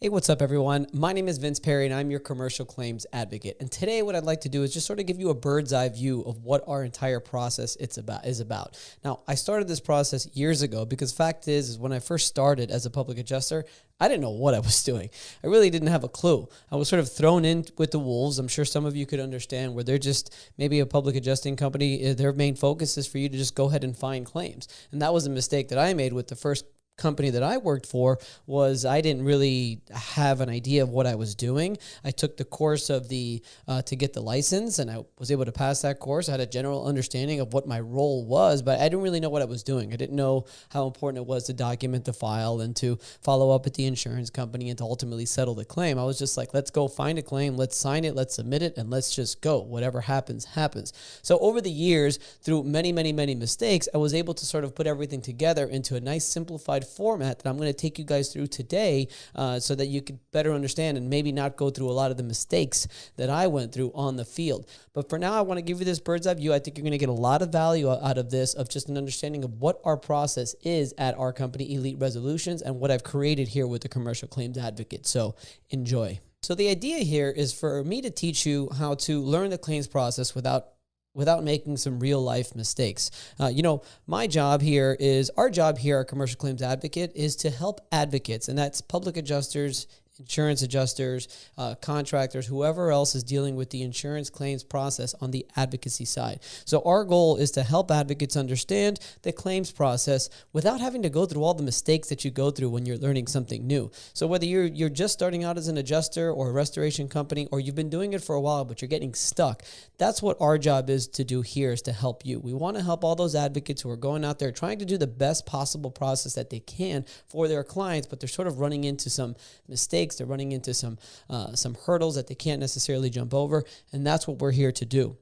Hey, what's up, everyone? My name is Vince Perry, and I'm your commercial claims advocate. And today, what I'd like to do is just sort of give you a bird's eye view of what our entire process is about. Now, I started this process years ago because fact is when I first started as a public adjuster, I didn't know what I was doing. I really didn't have a clue. I was sort of thrown in with the wolves. I'm sure some of you could understand where they're just maybe a public adjusting company. Their main focus is for you to just go ahead and find claims. And that was a mistake that I made with the first company that I worked for. Was I didn't really have an idea of what I was doing. I took the course of to get the license, and I was able to pass that course. I had a general understanding of what my role was, but I didn't really know what I was doing. I didn't know how important it was to document the file and to follow up with the insurance company and to ultimately settle the claim. I was just like, let's go find a claim, let's sign it, let's submit it, and let's just go. Whatever happens, happens. So over the years, through many mistakes, I was able to sort of put everything together into a nice simplified format that I'm going to take you guys through today so that you could better understand and maybe not go through a lot of the mistakes that I went through on the field. But for now, I want to give you this bird's eye view. I think you're going to get a lot of value out of this, of just an understanding of what our process is at our company, Elite Resolutions, and what I've created here with the Commercial Claims Advocate. So enjoy. So the idea here is for me to teach you how to learn the claims process without making some real life mistakes. My job here our job here, our Commercial Claims Advocate, is to help advocates, and that's public adjusters, insurance adjusters, contractors, whoever else is dealing with the insurance claims process on the advocacy side. So our goal is to help advocates understand the claims process without having to go through all the mistakes that you go through when you're learning something new. So whether you're just starting out as an adjuster or a restoration company, or you've been doing it for a while but you're getting stuck, that's what our job is to do here, is to help you. We want to help all those advocates who are going out there trying to do the best possible process that they can for their clients, but they're sort of running into some mistakes. They're running into some hurdles that they can't necessarily jump over, and that's what we're here to do.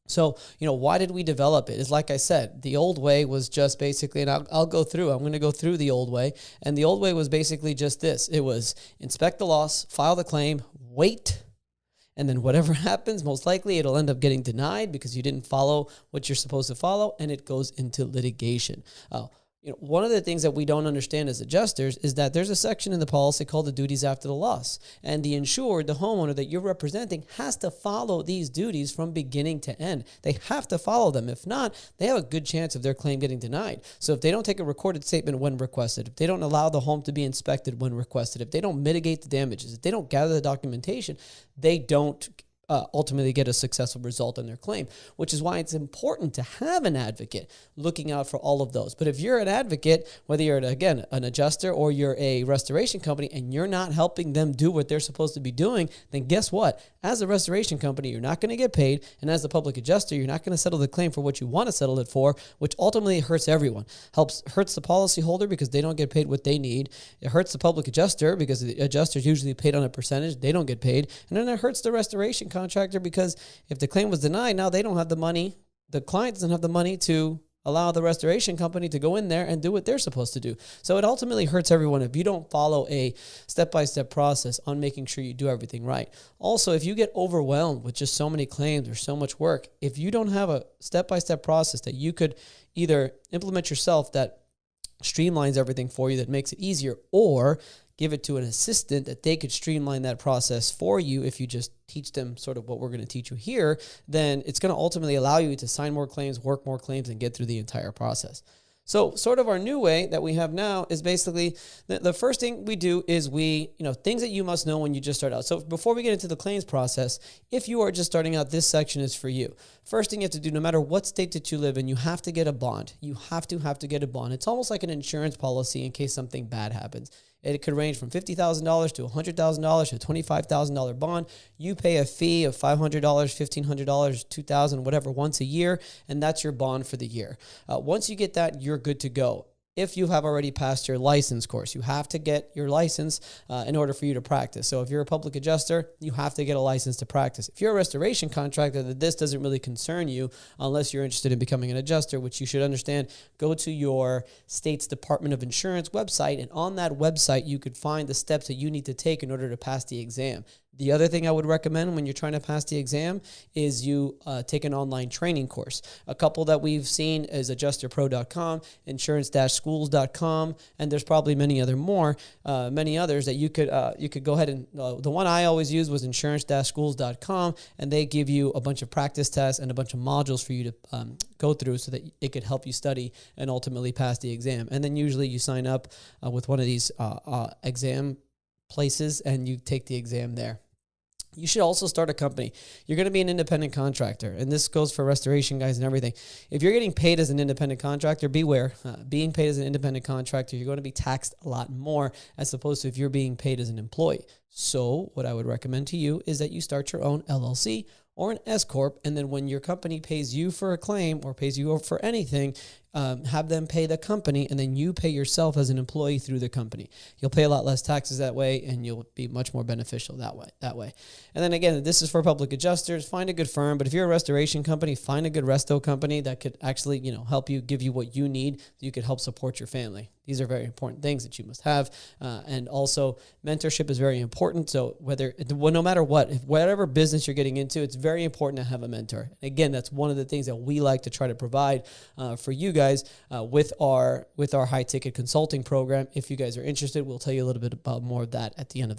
So, why did we develop it? It's like I said, the old way was just basically, and I'm going to go through the old way, and the old way was basically just this. It was inspect the loss, file the claim, wait, and then whatever happens, most likely it'll end up getting denied because you didn't follow what you're supposed to follow, and it goes into litigation. One of the things that we don't understand as adjusters is that there's a section in the policy called the duties after the loss. And the insured, the homeowner that you're representing, has to follow these duties from beginning to end. They have to follow them. If not, they have a good chance of their claim getting denied. So if they don't take a recorded statement when requested, if they don't allow the home to be inspected when requested, if they don't mitigate the damages, if they don't gather the documentation, they don't ultimately get a successful result on their claim, which is why it's important to have an advocate looking out for all of those. But if you're an advocate, whether you're, again, an adjuster or you're a restoration company, and you're not helping them do what they're supposed to be doing, then guess what? As a restoration company, you're not going to get paid. And as a public adjuster, you're not going to settle the claim for what you want to settle it for, which ultimately hurts everyone. Hurts the policyholder because they don't get paid what they need. It hurts the public adjuster because the adjuster is usually paid on a percentage. They don't get paid. And then it hurts the restoration contractor because if the claim was denied, now they don't have the money. The client doesn't have the money to allow the restoration company to go in there and do what they're supposed to do. So it ultimately hurts everyone if you don't follow a step-by-step process on making sure you do everything right. Also, if you get overwhelmed with just so many claims or so much work, if you don't have a step-by-step process that you could either implement yourself that streamlines everything for you, that makes it easier, or give it to an assistant that they could streamline that process for you, if you just teach them sort of what we're going to teach you here, then it's going to ultimately allow you to sign more claims, work more claims, and get through the entire process. So sort of our new way that we have now is basically the first thing we do is things that you must know when you just start out. So before we get into the claims process, if you are just starting out, this section is for you. First thing you have to do, no matter what state that you live in, you have to get a bond. You have to get a bond. It's almost like an insurance policy in case something bad happens. It could range from $50,000 to $100,000 to a $25,000 bond. You pay a fee of $500, $1,500, $2,000, whatever, once a year, and that's your bond for the year. Once you get that, you're good to go. If you have already passed your license course, you have to get your license in order for you to practice. So if you're a public adjuster, you have to get a license to practice. If you're a restoration contractor, this doesn't really concern you unless you're interested in becoming an adjuster, which you should understand. Go to your state's Department of Insurance website, and on that website, you could find the steps that you need to take in order to pass the exam. The other thing I would recommend when you're trying to pass the exam is you take an online training course. A couple that we've seen is adjusterpro.com, insurance-schools.com, and there's probably many others that you could go ahead and, the one I always used was insurance-schools.com, and they give you a bunch of practice tests and a bunch of modules for you to go through so that it could help you study and ultimately pass the exam. And then usually you sign up with one of these exam places and you take the exam there. You should also start a company. You're going to be an independent contractor, and this goes for restoration guys and everything. If you're getting paid as an independent contractor, beware. Being paid as an independent contractor, you're going to be taxed a lot more as opposed to if you're being paid as an employee. So what I would recommend to you is that you start your own LLC or an S Corp, and then when your company pays you for a claim or pays you for anything, have them pay the company, and then you pay yourself as an employee through the company. You'll pay a lot less taxes that way, and you'll be much more beneficial that way. And then again, this is for public adjusters. Find a good firm, but if you're a restoration company, find a good resto company that could actually, help you, give you what you need so you could help support your family. These are very important things that you must have. And also mentorship is very important. So no matter what, whatever business you're getting into, it's very important to have a mentor. And again, that's one of the things that we like to try to provide for you guys with our high ticket consulting program. If you guys are interested, we'll tell you a little bit about more of that at the end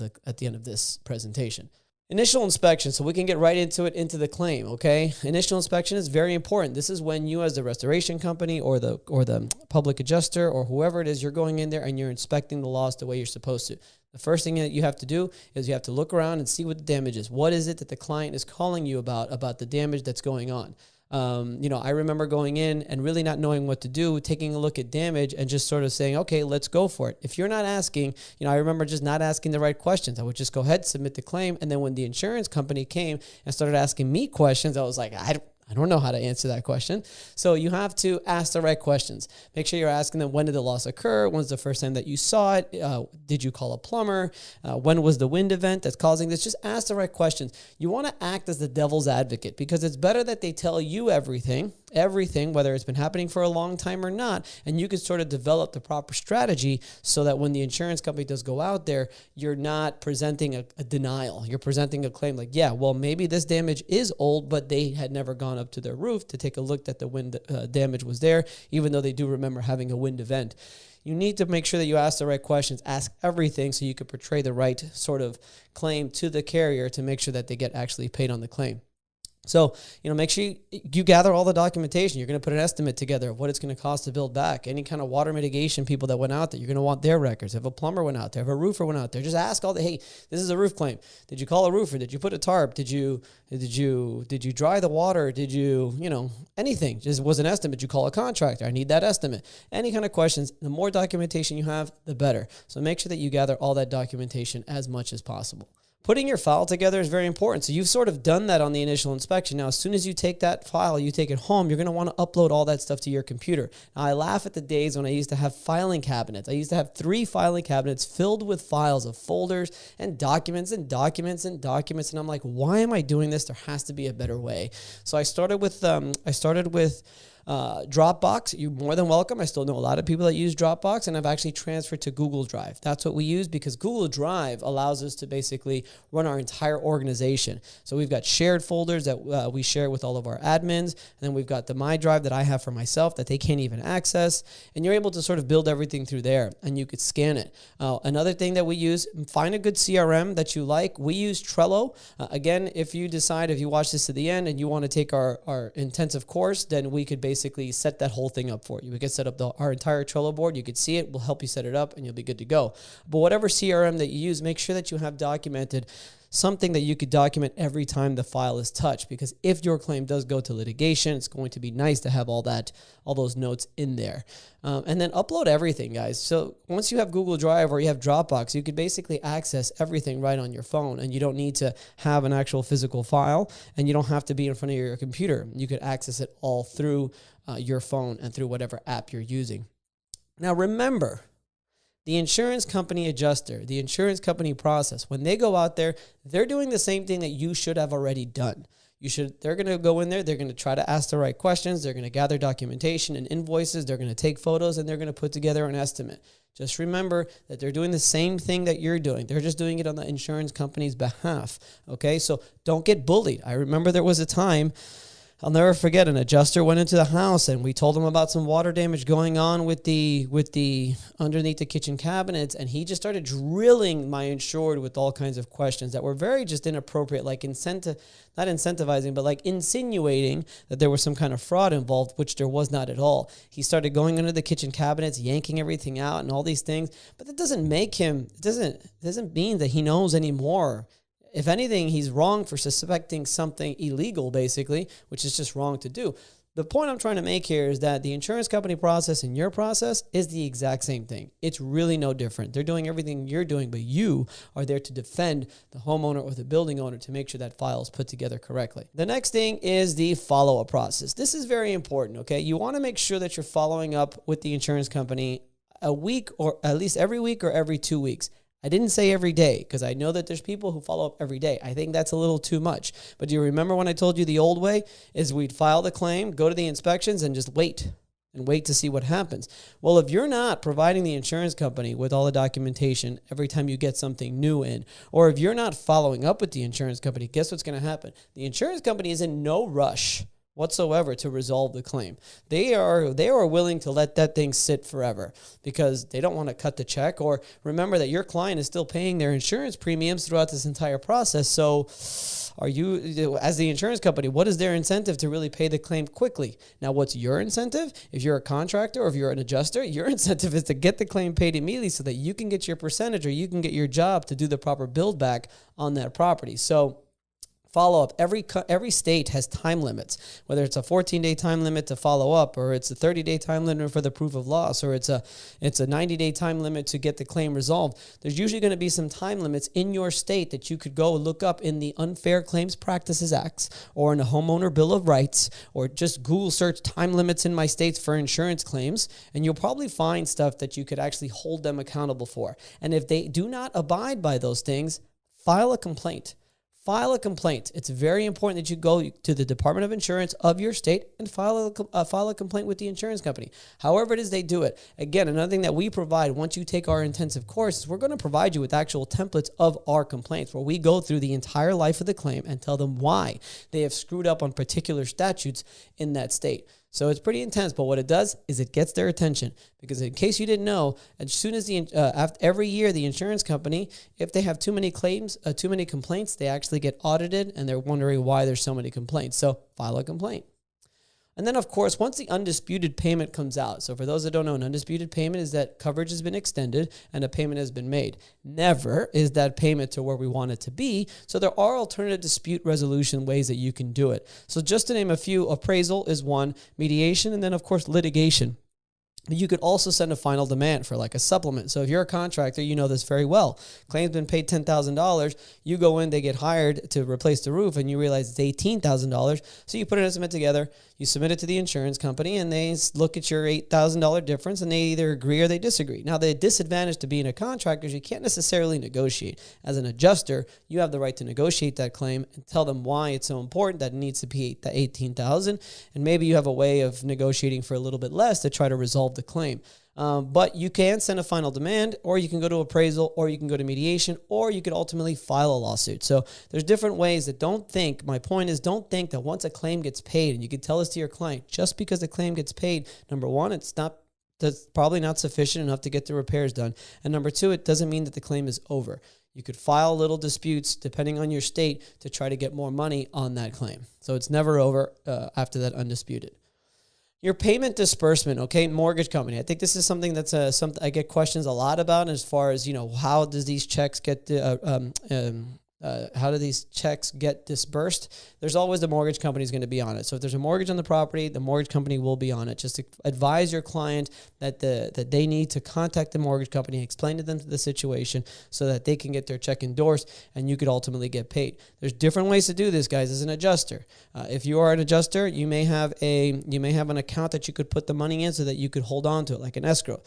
of this presentation. Initial inspection, so we can get right into the claim, okay? Initial inspection is very important. This is when you as the restoration company or the public adjuster or whoever it is, you're going in there and you're inspecting the loss the way you're supposed to. The first thing that you have to do is you have to look around and see what the damage is. What is it that the client is calling you about the damage that's going on? I remember going in and really not knowing what to do, taking a look at damage and just sort of saying, okay, let's go for it. If you're not asking, I remember just not asking the right questions. I would just go ahead, submit the claim. And then when the insurance company came and started asking me questions, I was like, I don't know how to answer that question. So you have to ask the right questions. Make sure you're asking them, when did the loss occur? When's the first time that you saw it? Did you call a plumber? When was the wind event that's causing this? Just ask the right questions. You want to act as the devil's advocate because it's better that they tell you everything, whether it's been happening for a long time or not, and you can sort of develop the proper strategy so that when the insurance company does go out there, you're not presenting a denial. You're presenting a claim like, yeah, well, maybe this damage is old, but they had never gone up to their roof to take a look that the wind damage was there, even though they do remember having a wind event. You need to make sure that you ask the right questions, ask everything so you can portray the right sort of claim to the carrier to make sure that they get actually paid on the claim. So, make sure you gather all the documentation. You're going to put an estimate together of what it's going to cost to build back. Any kind of water mitigation people that went out there, you're going to want their records. If a plumber went out there, if a roofer went out there, just ask hey, this is a roof claim. Did you call a roofer? Did you put a tarp? Did you dry the water? Did you, anything? Just was an estimate. Did you call a contractor? I need that estimate. Any kind of questions. The more documentation you have, the better. So make sure that you gather all that documentation as much as possible. Putting your file together is very important. So you've sort of done that on the initial inspection. Now, as soon as you take that file, you take it home, you're going to want to upload all that stuff to your computer. Now, I laugh at the days when I used to have filing cabinets. I used to have 3 filing cabinets filled with files of folders and documents and documents and documents. And I'm like, why am I doing this? There has to be a better way. So I started with Dropbox. You're more than welcome. I still know a lot of people that use Dropbox, and I've actually transferred to Google Drive. That's what we use because Google Drive allows us to basically run our entire organization. So we've got shared folders that we share with all of our admins, and then we've got the My Drive that I have for myself that they can't even access, and you're able to sort of build everything through there, and you could scan it. Another thing that we use, find a good CRM that you like. We use Trello. Again, if you watch this to the end and you want to take our intensive course, then we could basically set that whole thing up for you. We could set up our entire Trello board. You could see it. We'll help you set it up and you'll be good to go. But whatever CRM that you use, make sure that you have documented something that you could document every time the file is touched, because if your claim does go to litigation, it's going to be nice to have all those notes in there. And then upload everything, guys. So once you have Google Drive or you have Dropbox, you could basically access everything right on your phone, and you don't need to have an actual physical file, and you don't have to be in front of your computer. You could access it all through your phone and through whatever app you're using. Now remember, the insurance company adjuster, the insurance company process, when they go out there, they're doing the same thing that you should have already done. They're going to go in there, they're going to try to ask the right questions, they're going to gather documentation and invoices, they're going to take photos, and they're going to put together an estimate. Just remember that they're doing the same thing that you're doing. They're just doing it on the insurance company's behalf. Okay, so don't get bullied. I remember there was a time, I'll never forget, an adjuster went into the house and we told him about some water damage going on with the underneath the kitchen cabinets, and he just started drilling my insured with all kinds of questions that were very just inappropriate, like not incentivizing, but like insinuating that there was some kind of fraud involved, which there was not at all. He started going under the kitchen cabinets, yanking everything out and all these things, but that doesn't make him, it doesn't mean that he knows anymore. If anything, he's wrong for suspecting something illegal, basically, which is just wrong to do. The point I'm trying to make here is that the insurance company process and your process is the exact same thing. It's really no different. They're doing everything you're doing, but you are there to defend the homeowner or the building owner to make sure that file is put together correctly. The next thing is the follow-up process. This is very important, okay? You want to make sure that you're following up with the insurance company a week, or at least every week or every 2 weeks. I didn't say every day because I know that there's people who follow up every day. I think that's a little too much. But do you remember when I told you the old way is we'd file the claim, go to the inspections, and just wait to see what happens? Well, if you're not providing the insurance company with all the documentation every time you get something new in, or if you're not following up with the insurance company, guess what's going to happen? The insurance company is in no rush whatsoever to resolve the claim. They are willing to let that thing sit forever because they don't want to cut the check. Or remember that your client is still paying their insurance premiums throughout this entire process. So are you, as the insurance company, what is their incentive to really pay the claim quickly? Now, what's your incentive? If you're a contractor or if you're an adjuster, your incentive is to get the claim paid immediately so that you can get your percentage or you can get your job to do the proper build back on that property. So follow up. Every state has time limits, whether it's a 14-day time limit to follow up, or it's a 30-day time limit for the proof of loss, or it's a 90-day time limit to get the claim resolved. There's usually going to be some time limits in your state that you could go look up in the Unfair Claims Practices Acts or in the Homeowner Bill of Rights, or just Google search time limits in my states for insurance claims, and you'll probably find stuff that you could actually hold them accountable for. And if they do not abide by those things, file a complaint. File a complaint. It's very important that you go to the Department of Insurance of your state and file a complaint with the insurance company. However it is they do it. Again, another thing that we provide once you take our intensive course is we're going to provide you with actual templates of our complaints where we go through the entire life of the claim and tell them why they have screwed up on particular statutes in that state. So it's pretty intense, but what it does is it gets their attention because in case you didn't know, as soon as after every year, the insurance company, if they have too many claims, too many complaints, they actually get audited and they're wondering why there's so many complaints. So file a complaint. And then, of course, once the undisputed payment comes out, so for those that don't know, an undisputed payment is that coverage has been extended and a payment has been made. Never is that payment to where we want it to be. So there are alternative dispute resolution ways that you can do it. So just to name a few, appraisal is one, mediation, and then, of course, litigation. You could also send a final demand for like a supplement. So if you're a contractor, you know this very well. Claim's been paid $10,000. You go in, they get hired to replace the roof, and you realize it's $18,000. So you put an estimate together, you submit it to the insurance company, and they look at your $8,000 difference, and they either agree or they disagree. Now, the disadvantage to being a contractor is you can't necessarily negotiate. As an adjuster, you have the right to negotiate that claim and tell them why it's so important that it needs to be the $18,000, and maybe you have a way of negotiating for a little bit less to try to resolve the claim. But you can send a final demand, or you can go to appraisal, or you can go to mediation, or you could ultimately file a lawsuit. So there's different ways that my point is don't think that once a claim gets paid, and you can tell this to your client, just because the claim gets paid, number one, that's probably not sufficient enough to get the repairs done. And number two, it doesn't mean that the claim is over. You could file little disputes depending on your state to try to get more money on that claim. So it's never over after that undisputed. Your payment disbursement, okay, mortgage company. I think this is something that's something I get questions a lot about as far as, how does these checks get how do these checks get disbursed? There's always the mortgage company is going to be on it. So if there's a mortgage on the property, the mortgage company will be on it. Just to advise your client that they need to contact the mortgage company, explain to them the situation so that they can get their check endorsed and you could ultimately get paid. There's different ways to do this, guys, as an adjuster. If you are an adjuster, you may have an account that you could put the money in so that you could hold on to it, like an escrow.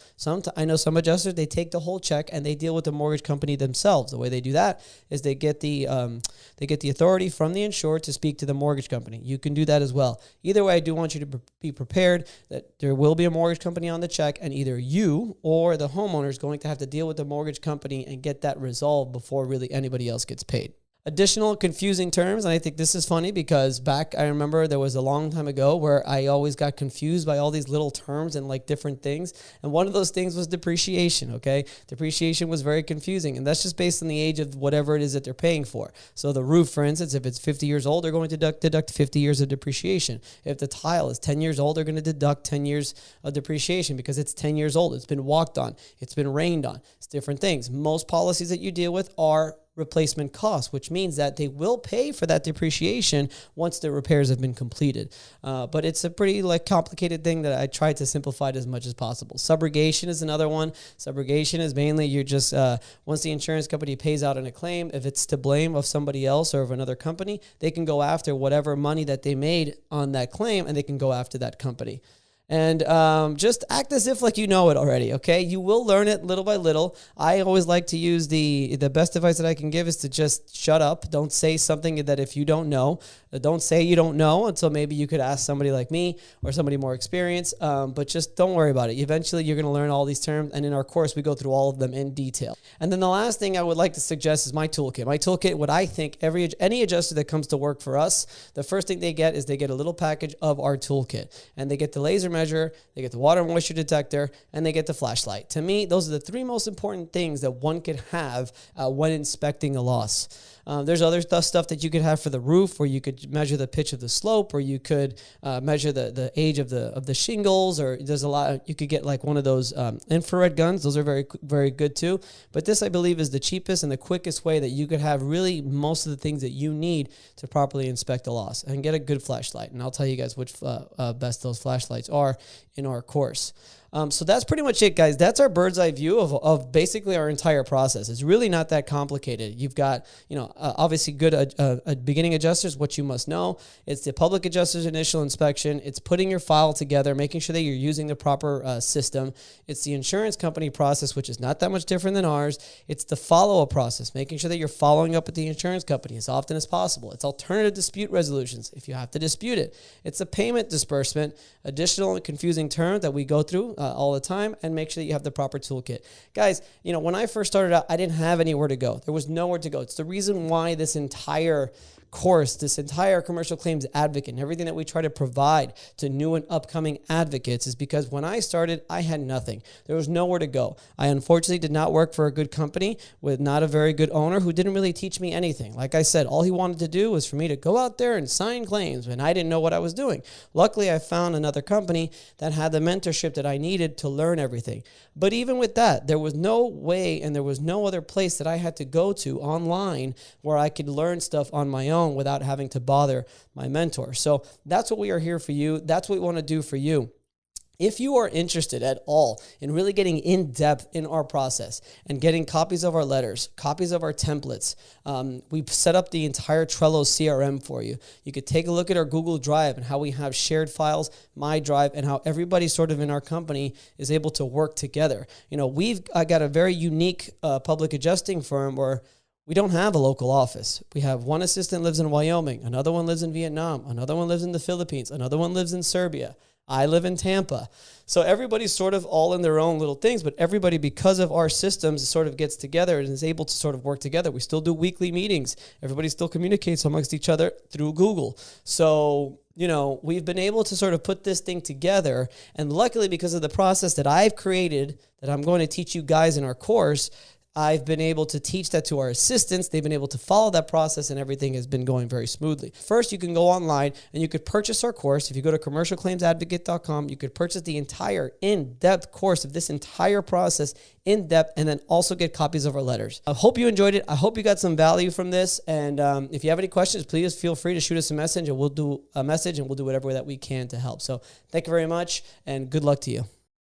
I know some adjusters, they take the whole check and they deal with the mortgage company themselves. The way they do that is they get they get the authority from the insured to speak to the mortgage company. You can do that as well. Either way, I do want you to be prepared that there will be a mortgage company on the check, and either you or the homeowner is going to have to deal with the mortgage company and get that resolved before really anybody else gets paid. Additional confusing terms, and I think this is funny because I remember there was a long time ago where I always got confused by all these little terms and like different things. And one of those things was depreciation, okay? Depreciation was very confusing, and that's just based on the age of whatever it is that they're paying for. So the roof, for instance, if it's 50 years old, they're going to deduct 50 years of depreciation. If the tile is 10 years old, they're going to deduct 10 years of depreciation because it's 10 years old. It's been walked on. It's been rained on. It's different things. Most policies that you deal with are replacement costs, which means that they will pay for that depreciation once the repairs have been completed. But it's a pretty complicated thing that I try to simplify it as much as possible. Subrogation is another one. Subrogation is mainly you're just, once the insurance company pays out on a claim, if it's to blame of somebody else or of another company, they can go after whatever money that they made on that claim, and they can go after that company. And just act as if like you know it already, okay? You will learn it little by little. I always like to use the best advice that I can give is to just shut up. Don't say something that if you don't know. Don't say you don't know until maybe you could ask somebody like me or somebody more experienced. But just don't worry about it. Eventually, you're going to learn all these terms. And in our course, we go through all of them in detail. And then the last thing I would like to suggest is my toolkit. My toolkit, what I think any adjuster that comes to work for us, the first thing they get is they get a little package of our toolkit. And they get the laser measure, they get the water moisture detector, and they get the flashlight. To me, those are the three most important things that one could have when inspecting a loss. There's other stuff that you could have for the roof, where you could measure the pitch of the slope, or you could measure the age of the shingles, or there's a lot. You could get like one of those infrared guns. Those are very, very good too. But this, I believe, is the cheapest and the quickest way that you could have really most of the things that you need to properly inspect a loss and get a good flashlight. And I'll tell you guys which best those flashlights are in our course. So that's pretty much it, guys. That's our bird's eye view of basically our entire process. It's really not that complicated. You've got, obviously good beginning adjusters, what you must know. It's the public adjuster's initial inspection. It's putting your file together, making sure that you're using the proper system. It's the insurance company process, which is not that much different than ours. It's the follow-up process, making sure that you're following up with the insurance company as often as possible. It's alternative dispute resolutions if you have to dispute it. It's a payment disbursement, additional and confusing term that we go through all the time, and make sure that you have the proper toolkit. Guys, when I first started out, I didn't have anywhere to go. There was nowhere to go. It's the reason why this entire course, this entire commercial claims advocate, and everything that we try to provide to new and upcoming advocates is because when I started, I had nothing. There was nowhere to go. I unfortunately did not work for a good company with not a very good owner who didn't really teach me anything. Like I said, all he wanted to do was for me to go out there and sign claims, and I didn't know what I was doing. Luckily, I found another company that had the mentorship that I needed to learn everything. But even with that, there was no way and there was no other place that I had to go to online where I could learn stuff on my own without having to bother my mentor. So that's what we are here for you. That's what we want to do for you. If you are interested at all in really getting in depth in our process and getting copies of our letters, copies of our templates, we've set up the entire Trello CRM for you. You could take a look at our Google Drive and how we have shared files, My Drive, and how everybody sort of in our company is able to work together. We've got a very unique public adjusting firm where we don't have a local office. We have one assistant lives in Wyoming, another one lives in Vietnam, another one lives in the Philippines, another one lives in Serbia. I live in Tampa. So everybody's sort of all in their own little things, but everybody, because of our systems, sort of gets together and is able to sort of work together. We still do weekly meetings. Everybody still communicates amongst each other through Google. So, we've been able to sort of put this thing together. And luckily, because of the process that I've created, that I'm going to teach you guys in our course, I've been able to teach that to our assistants. They've been able to follow that process, and everything has been going very smoothly. First, you can go online and you could purchase our course. If you go to commercialclaimsadvocate.com, you could purchase the entire in-depth course of this entire process in depth, and then also get copies of our letters. I hope you enjoyed it. I hope you got some value from this. And if you have any questions, please feel free to shoot us a message, and we'll do whatever that we can to help. So thank you very much, and good luck to you.